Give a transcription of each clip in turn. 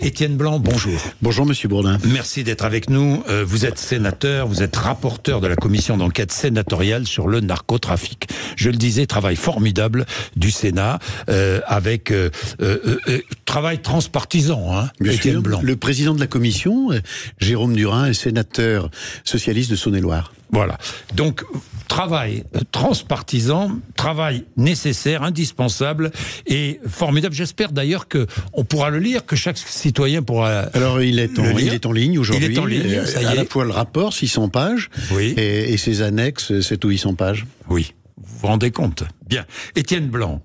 Étienne Blanc, bonjour. Bonjour Monsieur Bourdin. Merci d'être avec nous. Vous êtes sénateur, vous êtes rapporteur de la commission d'enquête sénatoriale sur le narcotrafic. Je le disais, travail formidable du Sénat avec travail transpartisan, hein, Étienne Blanc. Le président de la commission, Jérôme Durin, est sénateur socialiste de Saône-et-Loire. Voilà. Donc, travail transpartisan, travail nécessaire, indispensable et formidable. J'espère d'ailleurs qu'on pourra le lire, que chaque citoyen pourra. Alors, il est en ligne aujourd'hui. Il est en ligne, ça y est. À la fois le rapport, 600 pages, oui. et ses annexes, 700 ou 800 pages. Oui, vous vous rendez compte. Bien. Étienne Blanc,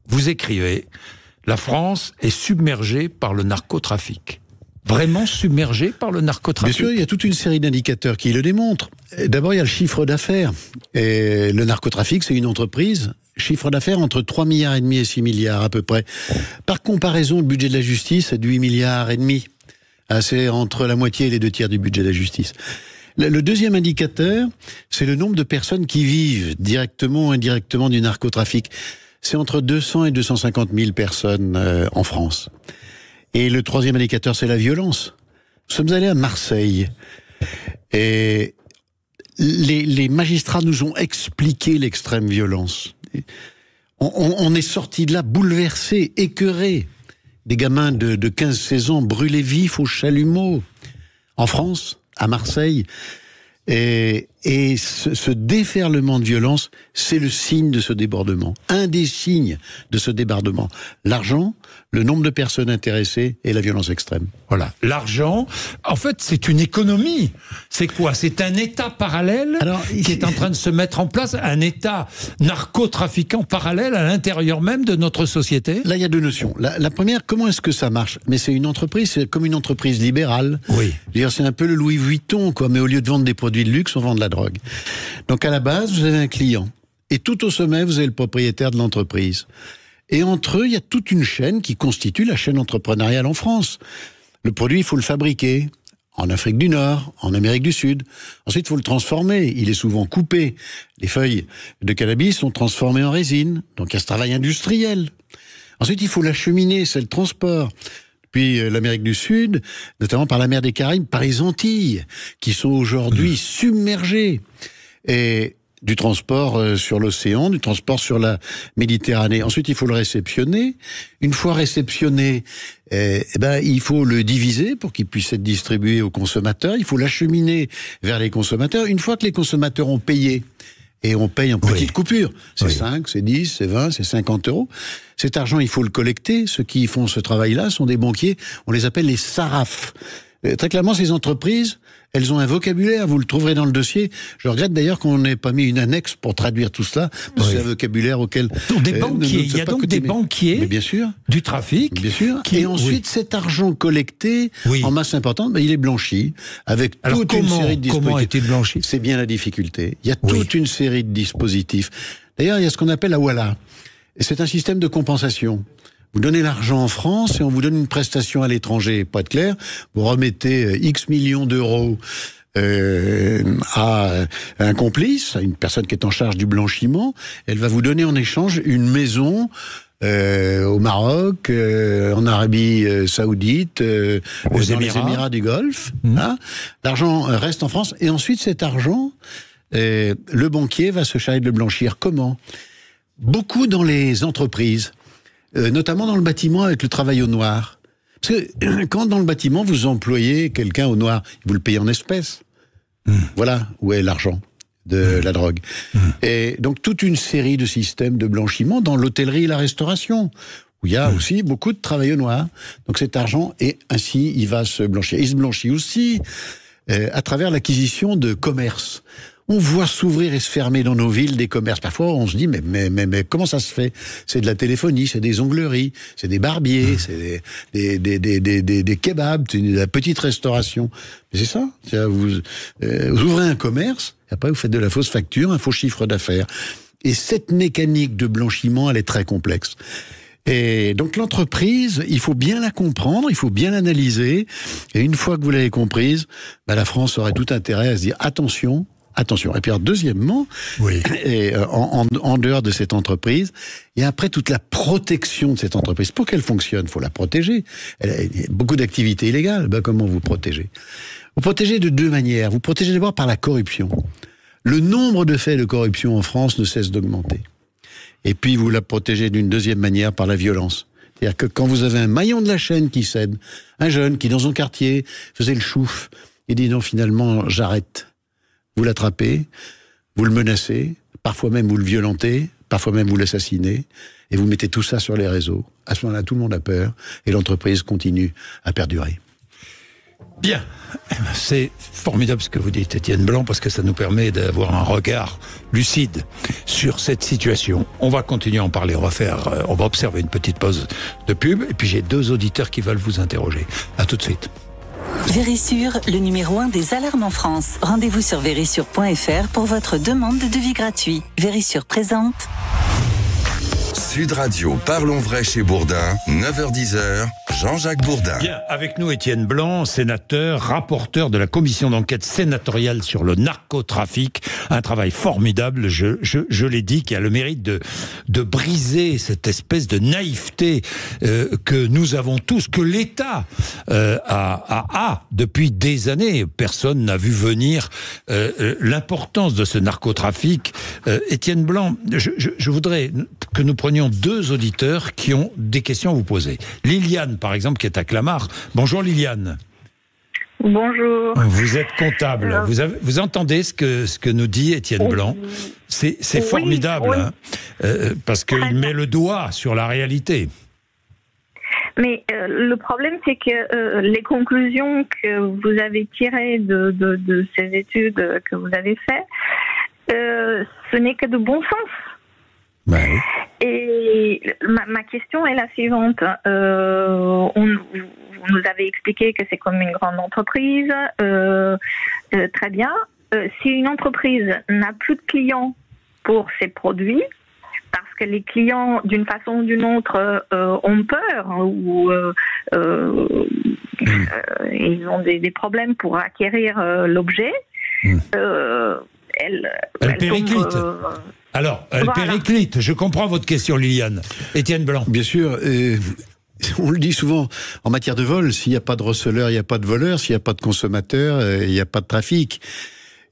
vous écrivez « La France est submergée par le narcotrafic ». Vraiment submergé par le narcotrafic? Bien sûr, il y a toute une série d'indicateurs qui le démontrent. D'abord, il y a le chiffre d'affaires. Et le narcotrafic, c'est une entreprise. Chiffre d'affaires entre 3,5 milliards et 6 milliards à peu près. Par comparaison, le budget de la justice est de 8,5 milliards. C'est entre la moitié et les 2 tiers du budget de la justice. Le deuxième indicateur, c'est le nombre de personnes qui vivent directement ou indirectement du narcotrafic. C'est entre 200 et 250 000 personnes en France. Et le troisième indicateur, c'est la violence. Nous sommes allés à Marseille et les magistrats nous ont expliqué l'extrême violence. On est sortis de là bouleversés, écœurés. Des gamins de 15-16 ans brûlés vifs au chalumeau. En France, à Marseille. Et ce déferlement de violence, c'est le signe de ce débordement. Un des signes de ce débordement. L'argent, le nombre de personnes intéressées et la violence extrême. Voilà. L'argent, en fait, c'est une économie. C'est quoi? C'est un État parallèle qui est en train de se mettre en place, un État narcotrafiquant parallèle à l'intérieur même de notre société. Là, il y a deux notions. La première, comment est-ce que ça marche? Mais c'est une entreprise, c'est comme une entreprise libérale. Oui. C'est un peu le Louis Vuitton, quoi. Mais au lieu de vendre des produits de luxe, on vend de la drogue. Donc à la base, vous avez un client. Et tout au sommet, vous avez le propriétaire de l'entreprise. Et entre eux, il y a toute une chaîne qui constitue la chaîne entrepreneuriale en France. Le produit, il faut le fabriquer. En Afrique du Nord, en Amérique du Sud. Ensuite, il faut le transformer. Il est souvent coupé. Les feuilles de cannabis sont transformées en résine. Donc il y a ce travail industriel. Ensuite, il faut l'acheminer, c'est le transport. Puis l'Amérique du Sud, notamment par la mer des Caraïbes, par les Antilles, qui sont aujourd'hui submergées. Et du transport sur l'océan, du transport sur la Méditerranée. Ensuite, il faut le réceptionner. Une fois réceptionné, il faut le diviser pour qu'il puisse être distribué aux consommateurs. Il faut l'acheminer vers les consommateurs. Une fois que les consommateurs ont payé, et on paye en petites coupures. C'est 5, c'est 10, c'est 20, c'est 50 euros. Cet argent, il faut le collecter. Ceux qui font ce travail-là sont des banquiers. On les appelle les SARAF. Très clairement, ces entreprises, elles ont un vocabulaire. Vous le trouverez dans le dossier. Je regrette d'ailleurs qu'on n'ait pas mis une annexe pour traduire tout cela, parce que c'est un vocabulaire auquel... Donc des banquiers. Il y a donc des banquiers mais bien sûr, du trafic. Bien sûr. Et ensuite, cet argent collecté en masse importante, il est blanchi avec toute une série de dispositifs. Comment est-il blanchi? C'est bien la difficulté. Il y a toute une série de dispositifs. D'ailleurs, il y a ce qu'on appelle la Walla. Et c'est un système de compensation. Vous donnez l'argent en France et on vous donne une prestation à l'étranger. Pas de clair, vous remettez X millions d'euros à un complice, à une personne qui est en charge du blanchiment. Elle va vous donner en échange une maison au Maroc, en Arabie Saoudite, dans les Émirats du Golfe. Hein. L'argent reste en France et ensuite cet argent, le banquier va se charger de le blanchir. Comment? Beaucoup dans les entreprises. Notamment dans le bâtiment avec le travail au noir. Parce que quand dans le bâtiment vous employez quelqu'un au noir, vous le payez en espèces. Voilà où est l'argent de la drogue. Et donc toute une série de systèmes de blanchiment dans l'hôtellerie et la restauration, où il y a aussi beaucoup de travail au noir. Donc cet argent, et ainsi il va se blanchir. Il se blanchit aussi à travers l'acquisition de commerces. On voit s'ouvrir et se fermer dans nos villes des commerces. Parfois, on se dit, mais comment ça se fait? C'est de la téléphonie, c'est des ongleries, c'est des barbiers, c'est des kebabs, c'est de la petite restauration. Mais c'est ça. Vous ouvrez un commerce, et après vous faites de la fausse facture, un faux chiffre d'affaires. Et cette mécanique de blanchiment, elle est très complexe. Et donc l'entreprise, il faut bien la comprendre, il faut bien l'analyser. Et une fois que vous l'avez comprise, la France aurait tout intérêt à se dire, attention, Attention. Et puis, alors, deuxièmement, et, en dehors de cette entreprise, il y a après toute la protection de cette entreprise. Pour qu'elle fonctionne, il faut la protéger. Elle a beaucoup d'activités illégales. Comment vous protégez ? Vous protégez de deux manières. Vous protégez d'abord par la corruption. Le nombre de faits de corruption en France ne cesse d'augmenter. Et puis, vous la protégez d'une deuxième manière par la violence. C'est-à-dire que quand vous avez un maillon de la chaîne qui cède, un jeune qui, dans son quartier, faisait le chouf, et dit non, finalement, j'arrête. Vous l'attrapez, vous le menacez, parfois même vous le violentez, parfois même vous l'assassinez, et vous mettez tout ça sur les réseaux. À ce moment-là, tout le monde a peur, et l'entreprise continue à perdurer. Bien, c'est formidable ce que vous dites, Étienne Blanc, parce que ça nous permet d'avoir un regard lucide sur cette situation. On va continuer à en parler, on va observer une petite pause de pub, et puis j'ai 2 auditeurs qui veulent vous interroger. À tout de suite. Vérissure, le numéro 1 des alarmes en France. Rendez-vous sur vérissure.fr pour votre demande de devis gratuit. Vérissure présente. Sud Radio, parlons vrai chez Bourdin, 9h-10h, Jean-Jacques Bourdin. Bien, avec nous Étienne Blanc, sénateur, rapporteur de la commission d'enquête sénatoriale sur le narcotrafic. Un travail formidable, je l'ai dit, qui a le mérite de briser cette espèce de naïveté que nous avons tous, que l'État a depuis des années. Personne n'a vu venir l'importance de ce narcotrafic. Étienne Blanc, je voudrais que nous prenions 2 auditeurs qui ont des questions à vous poser. Liliane, par exemple, qui est à Clamart. Bonjour Liliane. Bonjour. Vous êtes comptable. Vous entendez ce que nous dit Étienne Blanc. C'est formidable, oui. Parce qu'il met le doigt sur la réalité. Mais le problème, c'est que les conclusions que vous avez tirées de ces études que vous avez faites, ce n'est que de bon sens. Ben oui. Et ma question est la suivante. Vous nous avez expliqué que c'est comme une grande entreprise. Très bien. Si une entreprise n'a plus de clients pour ses produits, parce que les clients, d'une façon ou d'une autre, ont peur ou ils ont des problèmes pour acquérir l'objet, elle périclite. Alors, elle périclite. Je comprends votre question, Liliane. Étienne Blanc. Bien sûr. On le dit souvent, en matière de vol, s'il n'y a pas de receleur, il n'y a pas de voleur. S'il n'y a pas de consommateur, il n'y a pas de trafic.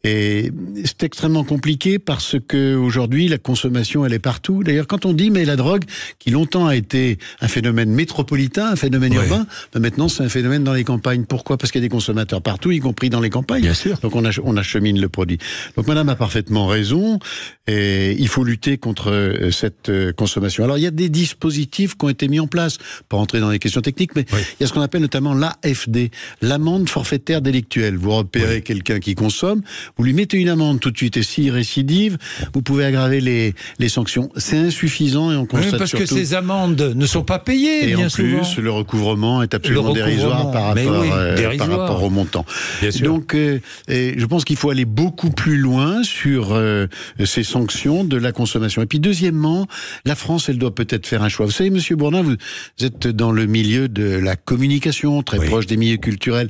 Et c'est extrêmement compliqué parce que aujourd'hui la consommation elle est partout. D'ailleurs quand on dit mais la drogue qui longtemps a été un phénomène métropolitain, un phénomène urbain, maintenant c'est un phénomène dans les campagnes. Pourquoi ? Parce qu'il y a des consommateurs partout, y compris dans les campagnes. Bien sûr. Donc on achemine le produit. Donc Madame a parfaitement raison. Et il faut lutter contre cette consommation. Alors il y a des dispositifs qui ont été mis en place, pas entrer dans les questions techniques, mais il y a ce qu'on appelle notamment l'AFD, l'amende forfaitaire délictuelle. Vous repérez quelqu'un qui consomme, vous lui mettez une amende tout de suite, et s'il récidive, vous pouvez aggraver les sanctions. C'est insuffisant et on constate parce surtout... que ces amendes ne sont pas payées, et bien en plus, souvent. le recouvrement est absolument dérisoire par rapport au montant. Donc, je pense qu'il faut aller beaucoup plus loin sur ces sanctions de la consommation. Et puis, deuxièmement, la France, elle doit peut-être faire un choix. Vous savez, Monsieur Bourdin, vous êtes dans le milieu de la communication, très proche des milieux culturels.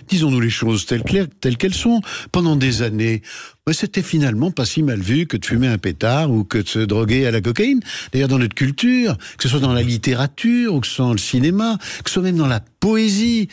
Disons-nous les choses telles qu'elles sont. Pendant des années, c'était finalement pas si mal vu que de fumer un pétard ou que de se droguer à la cocaïne. D'ailleurs, dans notre culture, que ce soit dans la littérature ou que ce soit dans le cinéma, que ce soit même dans la poésie,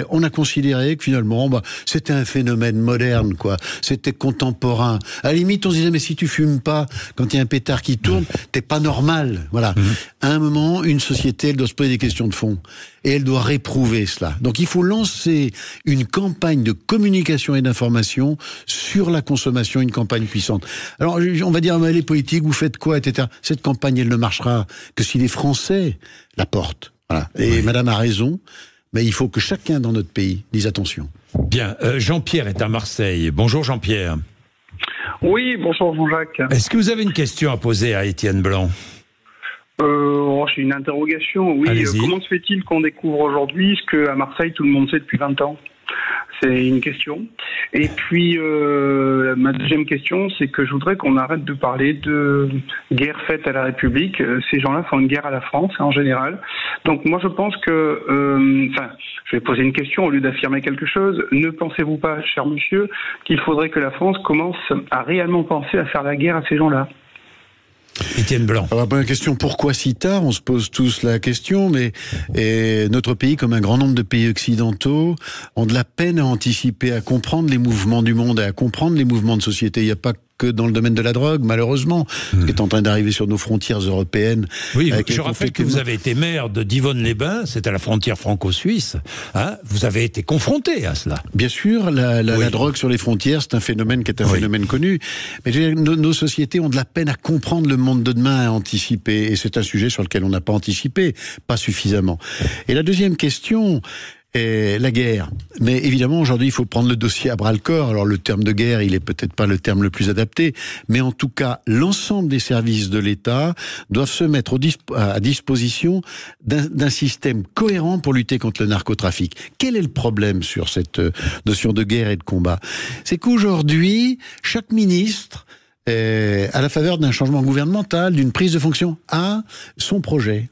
on a considéré que finalement, c'était un phénomène moderne, quoi. C'était contemporain. À la limite, on se disait, mais si tu fumes pas, quand il y a un pétard qui tourne, t'es pas normal. Voilà. À un moment, une société, elle doit se poser des questions de fond. Et elle doit réprouver cela. Donc il faut lancer une campagne de communication et d'information sur la consommation, une campagne puissante. Alors on va dire, mais les politiques, vous faites quoi, etc. Cette campagne, elle ne marchera que si les Français la portent. Voilà. Et Madame a raison, mais il faut que chacun dans notre pays dise attention. Bien, Jean-Pierre est à Marseille. Bonjour Jean-Pierre. Oui, bonjour Jean-Jacques. Est-ce que vous avez une question à poser à Étienne Blanc ? J'ai une interrogation. Oui, comment se fait-il qu'on découvre aujourd'hui ce qu'à Marseille tout le monde sait depuis 20 ans ? C'est une question. Et puis, ma deuxième question, c'est que je voudrais qu'on arrête de parler de guerre faite à la République. Ces gens-là font une guerre à la France, en général. Donc, moi, je pense que... je vais poser une question au lieu d'affirmer quelque chose. Ne pensez-vous pas, cher monsieur, qu'il faudrait que la France commence à réellement penser à faire la guerre à ces gens-là ? Étienne Blanc. Alors, la question, pourquoi si tard? On se pose tous la question, mais notre pays, comme un grand nombre de pays occidentaux, ont de la peine à anticiper, à comprendre les mouvements du monde et à comprendre les mouvements de société. Il n'y a pas que dans le domaine de la drogue, malheureusement, ce qui est en train d'arriver sur nos frontières européennes. Oui, je rappelle que vous avez été maire de Divonne-les-Bains, c'est à la frontière franco-suisse. Hein, vous avez été confronté à cela. Bien sûr, la drogue sur les frontières, c'est un phénomène qui est un phénomène connu. Mais nos sociétés ont de la peine à comprendre le monde de demain, à anticiper. Et c'est un sujet sur lequel on n'a pas anticipé, pas suffisamment. Et la deuxième question... la guerre. Mais évidemment, aujourd'hui, il faut prendre le dossier à bras-le-corps. Alors, le terme de guerre, il est peut-être pas le terme le plus adapté, mais en tout cas, l'ensemble des services de l'État doivent se mettre à disposition d'un système cohérent pour lutter contre le narcotrafic. Quel est le problème sur cette notion de guerre et de combat? C'est qu'aujourd'hui, chaque ministre, à la faveur d'un changement gouvernemental, d'une prise de fonction, a son projet.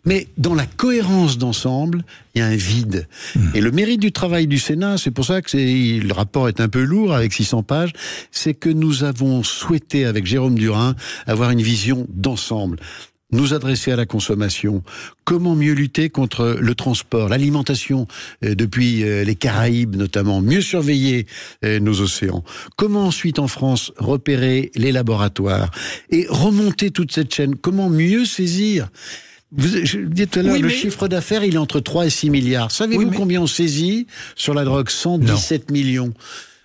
Mais dans la cohérence d'ensemble, il y a un vide. Et le mérite du travail du Sénat, c'est pour ça que le rapport est un peu lourd, avec 600 pages, c'est que nous avons souhaité, avec Jérôme Durain, avoir une vision d'ensemble. Nous adresser à la consommation, comment mieux lutter contre le transport, l'alimentation depuis les Caraïbes notamment, mieux surveiller nos océans, comment ensuite en France repérer les laboratoires et remonter toute cette chaîne, comment mieux saisir. Je disais tout à l'heure, le chiffre d'affaires, il est entre 3 et 6 milliards. Savez-vous combien on saisit sur la drogue? 117 millions.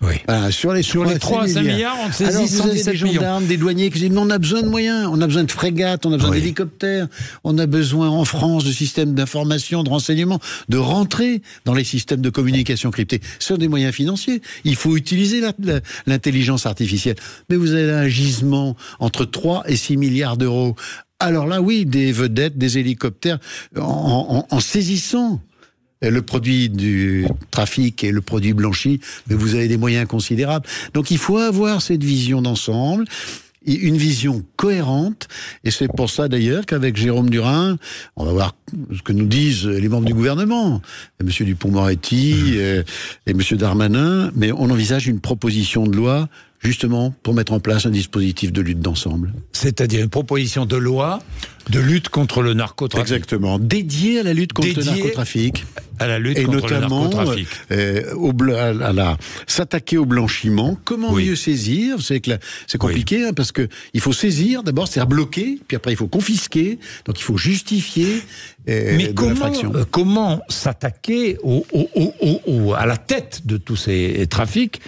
Oui. Voilà, sur les 3 à 5 milliards, on saisit 117 millions. Alors, vous avez des gendarmes, des douaniers qui disent, mais on a besoin de moyens, on a besoin de frégates, on a besoin d'hélicoptères, on a besoin en France de systèmes d'information, de renseignement, de rentrer dans les systèmes de communication cryptés. Ce sont des moyens financiers. Il faut utiliser l'intelligence artificielle. Mais vous avez un gisement entre 3 et 6 milliards d'euros. Alors là, oui, des vedettes, des hélicoptères, en saisissant le produit du trafic et le produit blanchi, mais vous avez des moyens considérables. Donc il faut avoir cette vision d'ensemble, une vision cohérente, et c'est pour ça d'ailleurs qu'avec Jérôme Durain, on va voir ce que nous disent les membres du gouvernement, M. Dupond-Moretti et M. Darmanin, mais on envisage une proposition de loi justement pour mettre en place un dispositif de lutte d'ensemble. C'est-à-dire une proposition de loi de lutte contre le narcotrafic. Exactement, dédiée à la lutte contre le narcotrafic. À la lutte contre le narcotrafic. S'attaquer au blanchiment, comment mieux saisir? C'est compliqué, parce que il faut saisir, d'abord, c'est-à-dire bloquer, puis après il faut confisquer, donc il faut justifier l'infraction. Comment s'attaquer à la tête de tous ces trafics,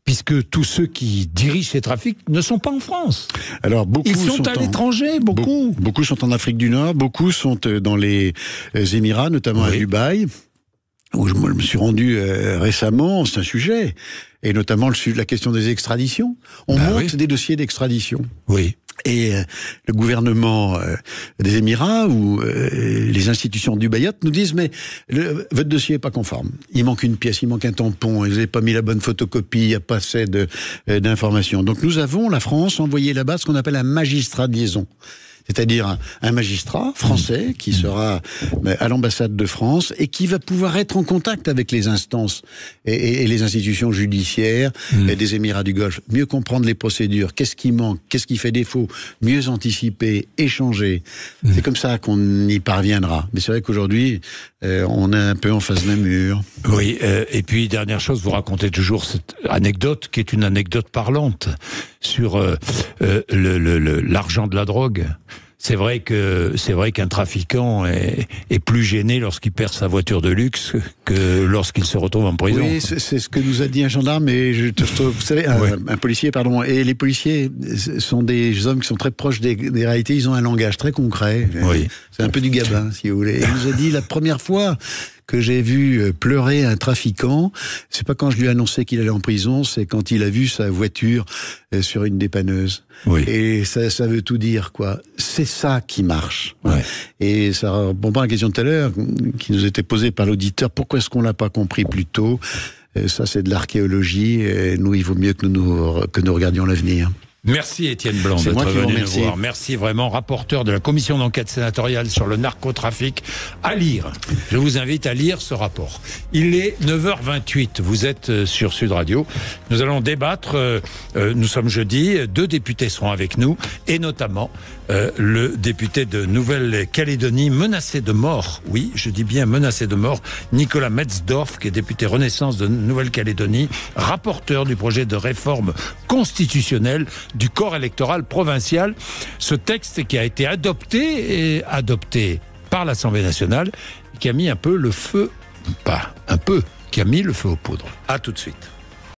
puisque tous ceux qui dirigent ces trafics ne sont pas en France. Alors, ils sont à l'étranger, beaucoup. Beaucoup sont en Afrique du Nord, beaucoup sont dans les Émirats, notamment à Dubaï, où je me suis rendu récemment. C'est un sujet, et notamment la question des extraditions. On monte des dossiers d'extradition. Oui. Et le gouvernement des Émirats ou les institutions du Bayat nous disent, mais votre dossier est pas conforme. Il manque une pièce, il manque un tampon, vous n'avez pas mis la bonne photocopie, il n'y a pas assez d'informations. Donc nous avons, la France, envoyé là-bas ce qu'on appelle un magistrat de liaison. C'est-à-dire un magistrat français qui sera à l'ambassade de France et qui va pouvoir être en contact avec les instances et les institutions judiciaires des Émirats du Golfe, mieux comprendre les procédures, qu'est-ce qui manque, qu'est-ce qui fait défaut, mieux anticiper, échanger. C'est comme ça qu'on y parviendra. Mais c'est vrai qu'aujourd'hui, on est un peu en face d'un mur. Oui, et puis dernière chose, vous racontez toujours cette anecdote qui est une anecdote parlante sur l'argent de la drogue. C'est vrai qu'un trafiquant est plus gêné lorsqu'il perd sa voiture de luxe que lorsqu'il se retrouve en prison. Oui, c'est ce que nous a dit un gendarme, et vous savez, un policier, pardon. Et les policiers sont des hommes qui sont très proches des réalités. Ils ont un langage très concret. Oui. C'est un peu du gabin, si vous voulez. Il nous a dit, la première fois que j'ai vu pleurer un trafiquant, c'est pas quand je lui ai annoncé qu'il allait en prison, c'est quand il a vu sa voiture sur une dépanneuse. Oui. Et ça veut tout dire, quoi. C'est ça qui marche. Ouais. Et ça répond pas à la question de tout à l'heure qui nous était posée par l'auditeur. Pourquoi est-ce qu'on l'a pas compris plus tôt? Ça, c'est de l'archéologie. Et nous, il vaut mieux que nous regardions l'avenir. Merci Étienne Blanc d'être venu nous voir. Merci vraiment, rapporteur de la commission d'enquête sénatoriale sur le narcotrafic, à lire. Je vous invite à lire ce rapport. Il est 9h28, vous êtes sur Sud Radio. Nous allons débattre, nous sommes jeudi, 2 députés seront avec nous, et notamment le député de Nouvelle-Calédonie menacé de mort, oui, je dis bien menacé de mort, Nicolas Metzdorf, qui est député Renaissance de Nouvelle-Calédonie, rapporteur du projet de réforme constitutionnelle du corps électoral provincial. Ce texte qui a été adopté par l'Assemblée nationale, qui a mis un peu le feu, pas un peu, qui a mis le feu aux poudres. À tout de suite.